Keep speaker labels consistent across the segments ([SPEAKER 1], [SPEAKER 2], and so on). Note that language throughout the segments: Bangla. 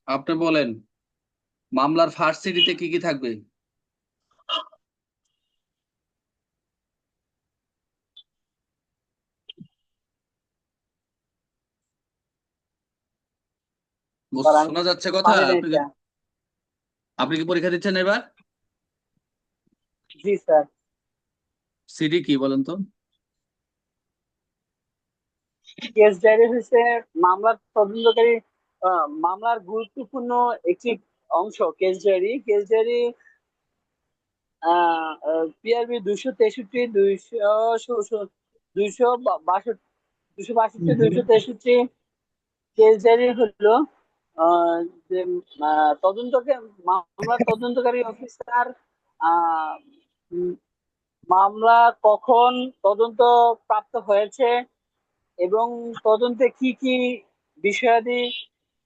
[SPEAKER 1] আপনি বলেন, মামলার ফার্স্ট সিডিতে কি কি থাকবে?
[SPEAKER 2] স্যার আমি
[SPEAKER 1] শোনা যাচ্ছে কথা?
[SPEAKER 2] পারি না
[SPEAKER 1] আপনি
[SPEAKER 2] এটা।
[SPEAKER 1] আপনি কি পরীক্ষা দিচ্ছেন এবার?
[SPEAKER 2] জি স্যার।
[SPEAKER 1] সিডি কি বলেন তো?
[SPEAKER 2] কেস ডায়েরি হচ্ছে মামলার তদন্তকারী, মামলার গুরুত্বপূর্ণ একটি অংশ। Case diary PRB 263, 262 263 case diary হলো যে তদন্তকে মামলার তদন্তকারী অফিসার আহ উম, মামলা কখন তদন্ত প্রাপ্ত হয়েছে এবং তদন্তে কি কি বিষয়াদি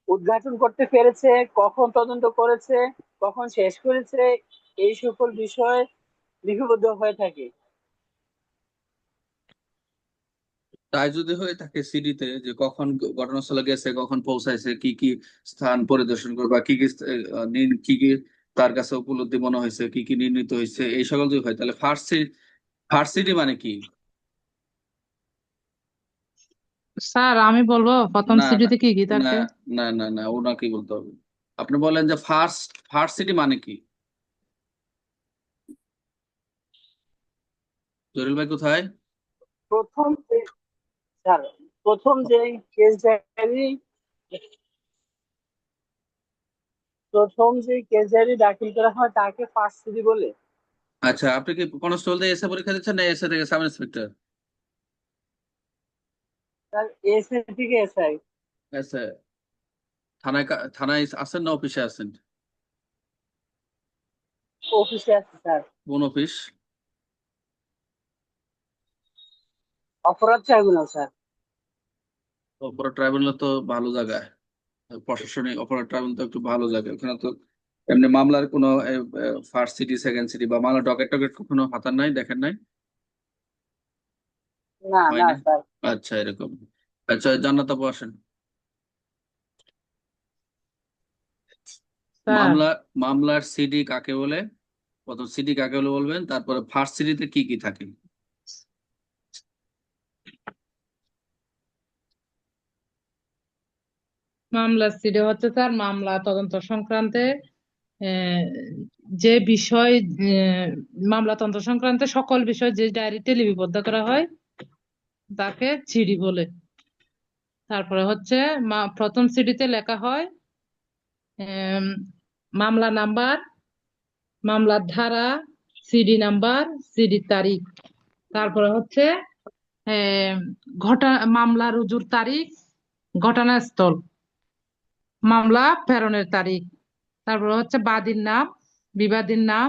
[SPEAKER 2] উদ্ঘাটন করতে পেরেছে, কখন তদন্ত করেছে, কখন শেষ করেছে, এই সকল বিষয় লিপিবদ্ধ হয়ে থাকে।
[SPEAKER 1] তাই যদি হয়ে থাকে সিডিতে যে কখন ঘটনাস্থলে গেছে, কখন পৌঁছাইছে, কি কি স্থান পরিদর্শন করে, বা কি কি কি কি তার কাছে উপলব্ধি মনে হয়েছে, কি কি নির্ণীত হয়েছে, এই সকল যদি হয় তাহলে ফার্স্ট সিডি মানে কি?
[SPEAKER 3] স্যার আমি বলবো প্রথম
[SPEAKER 1] না না
[SPEAKER 3] সিটিতে কি কি
[SPEAKER 1] না
[SPEAKER 3] থাকে।
[SPEAKER 1] না, ওনাকে বলতে হবে। আপনি বলেন যে ফার্স্ট ফার্স্ট সিটি মানে কি? জলিল ভাই কোথায়?
[SPEAKER 2] প্রথম স্যার, প্রথম যে কেস ডায়েরি দাখিল করা হয় তাকে ফার্স্ট সিডি বলে।
[SPEAKER 1] আচ্ছা, আপনি কি কনস্টেবল দিয়ে এসে পরীক্ষা দিচ্ছেন না এসে থেকে সাব ইন্সপেক্টর?
[SPEAKER 2] স্যার এসএ থেকে এসআই।
[SPEAKER 1] এসে। থানায় আছেন না অফিসে আছেন?
[SPEAKER 2] অফিসে আছে স্যার।
[SPEAKER 1] কোন অফিস?
[SPEAKER 2] অপরাধ ট্রাইব্যুনাল স্যার।
[SPEAKER 1] অপরাধ ট্রাইব্যুনাল তো ভালো জায়গায়। প্রশাসনিক অপরাধ ট্রাইব্যুনাল তো একটু ভালো জায়গা, ওখানে তো এমনি মামলার কোনো ফার্স্ট সিটি সেকেন্ড সিটি বা মামলা ডকেট টকেট কখনো হাতার নাই, দেখেন নাই?
[SPEAKER 2] না
[SPEAKER 1] হয়
[SPEAKER 2] না
[SPEAKER 1] না?
[SPEAKER 2] স্যার।
[SPEAKER 1] আচ্ছা, এরকম। আচ্ছা, জান্নাত আপু আসেন।
[SPEAKER 3] স্যার
[SPEAKER 1] মামলা মামলার সিডি কাকে বলে? প্রথম সিডি কাকে বলে বলবেন, তারপরে ফার্স্ট সিডিতে কি কি থাকে?
[SPEAKER 3] মামলার সিডি হচ্ছে স্যার মামলা তদন্ত সংক্রান্তে আহ, যে বিষয় মামলা তদন্ত সংক্রান্তে সকল বিষয় যে ডায়েরিতে লিপিবদ্ধ করা হয় তাকে সিডি বলে। তারপরে হচ্ছে প্রথম সিডিতে লেখা হয় আম, মামলা নাম্বার, মামলার ধারা, সিডি নাম্বার, সিডি তারিখ। তারপরে হচ্ছে আহ, মামলা রুজুর তারিখ, ঘটনাস্থল, মামলা প্রেরণের তারিখ। তারপরে হচ্ছে বাদীর নাম, বিবাদীর নাম।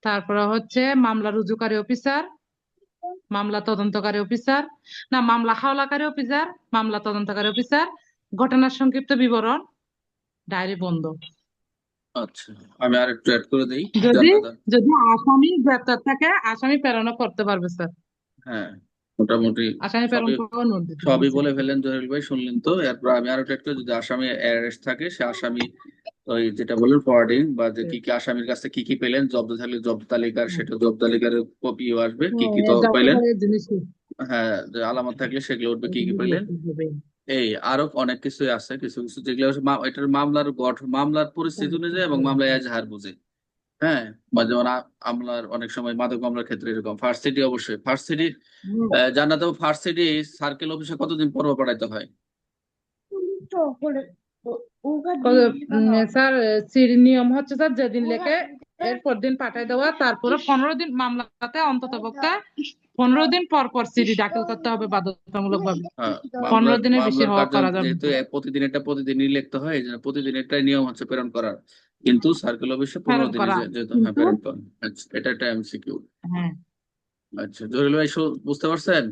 [SPEAKER 3] তারপরে হচ্ছে মামলা রুজুকারী অফিসার, মামলা তদন্তকারী অফিসার, না মামলা হাওলাকারী অফিসার, মামলা তদন্তকারী অফিসার, ঘটনার সংক্ষিপ্ত বিবরণ, ডায়েরি বন্ধ।
[SPEAKER 1] আচ্ছা, আমি আর একটু অ্যাড করে দিই।
[SPEAKER 3] যদি
[SPEAKER 1] জান্নাত।
[SPEAKER 3] যদি আসামি গ্রেপ্তার থাকে আসামি প্রেরণও করতে পারবে স্যার।
[SPEAKER 1] হ্যাঁ, মোটামুটি
[SPEAKER 3] আসামি প্রেরণ
[SPEAKER 1] সবই
[SPEAKER 3] করেও নোট দিতে
[SPEAKER 1] সবই
[SPEAKER 3] বলছে।
[SPEAKER 1] বলে ফেলেন জহির ভাই, শুনলেন তো? এরপর আমি আরো একটা যদি আসামি অ্যারেস্ট থাকে, সে আসামি ওই যেটা বললেন ফরওয়ার্ডিং, বা যে কি কি আসামির কাছে কি কি পেলেন, জব্দ থাকলে জব্দ তালিকার, সেটা জব্দ তালিকার কপিও আসবে, কি কি তো পেলেন।
[SPEAKER 3] জব্দকারী জিনিস
[SPEAKER 1] হ্যাঁ, যে আলামত থাকলে সেগুলো উঠবে, কি কি পেলেন। এই আরো অনেক কিছুই আছে, কিছু কিছু যেগুলো হচ্ছে এটার মামলার মামলার পরিস্থিতি অনুযায়ী এবং মামলা এজাহার বুঝে। হ্যাঁ, বা যেমন আমলার অনেক সময় মাদক মামলার ক্ষেত্রে এরকম ফার্স্ট সিটি, অবশ্যই ফার্স্ট সিটি জানাতে হবে। ফার্স্ট সিটি সার্কেল অফিসে কতদিন পর পাঠাইতে হয়?
[SPEAKER 3] স্যার সিডির নিয়ম হচ্ছে স্যার যেদিন লেখে এরপর দিন পাঠায় দেওয়া, তারপরে 15 দিন মামলাতে অন্তত পক্ষে 15 দিন পর পর সিডি দাখিল করতে হবে বাধ্যতামূলক ভাবে।
[SPEAKER 1] হ্যাঁ,
[SPEAKER 3] 15 দিনের বেশি
[SPEAKER 1] মামলার
[SPEAKER 3] হওয়া
[SPEAKER 1] কার্য
[SPEAKER 3] করা যাবে
[SPEAKER 1] যেহেতু
[SPEAKER 3] না।
[SPEAKER 1] প্রতিদিন এটা প্রতিদিনই লিখতে হয়, এই জন্য প্রতিদিন এটাই নিয়ম হচ্ছে প্রেরণ করার। কিন্তু সার্কেল অফিসে পনেরো
[SPEAKER 3] প্রেরণ
[SPEAKER 1] দিনই
[SPEAKER 3] করা
[SPEAKER 1] যেহেতু, হ্যাঁ,
[SPEAKER 3] কিন্তু
[SPEAKER 1] প্রেরণ করেন। আচ্ছা, এটা একটা এমসিকিউ।
[SPEAKER 3] হ্যাঁ।
[SPEAKER 1] আচ্ছা, জহিরুল ভাই, বুঝতে পারছেন?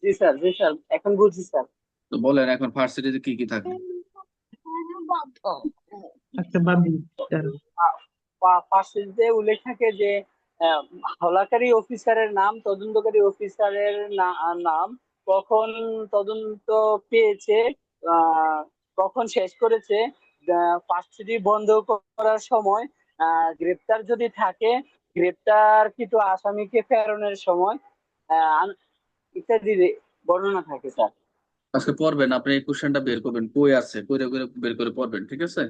[SPEAKER 2] জি স্যার, জি স্যার, এখন বুঝছি স্যার।
[SPEAKER 1] তো বলেন এখন ফার্স্ট সিটিতে কি কি থাকে?
[SPEAKER 3] আচ্ছা বাদ দিন।
[SPEAKER 2] ফার্স্টে উল্লেখ থাকে যে আহ, হাওলাকারী অফিসারের নাম, তদন্তকারী অফিসারের নাম, কখন তদন্ত পেয়েছে, কখন শেষ করেছে, পার্কস্ট্রিট বন্ধ করার সময়, গ্রেপ্তার যদি থাকে, গ্রেপ্তারকৃত আসামিকে প্রেরণের সময়, ইত্যাদি বর্ণনা থাকে স্যার।
[SPEAKER 1] আজকে পড়বেন, আপনি এই কোশ্চেনটা বের করবেন, কই আছে, কইরে কইরে বের করে পড়বেন, ঠিক আছে?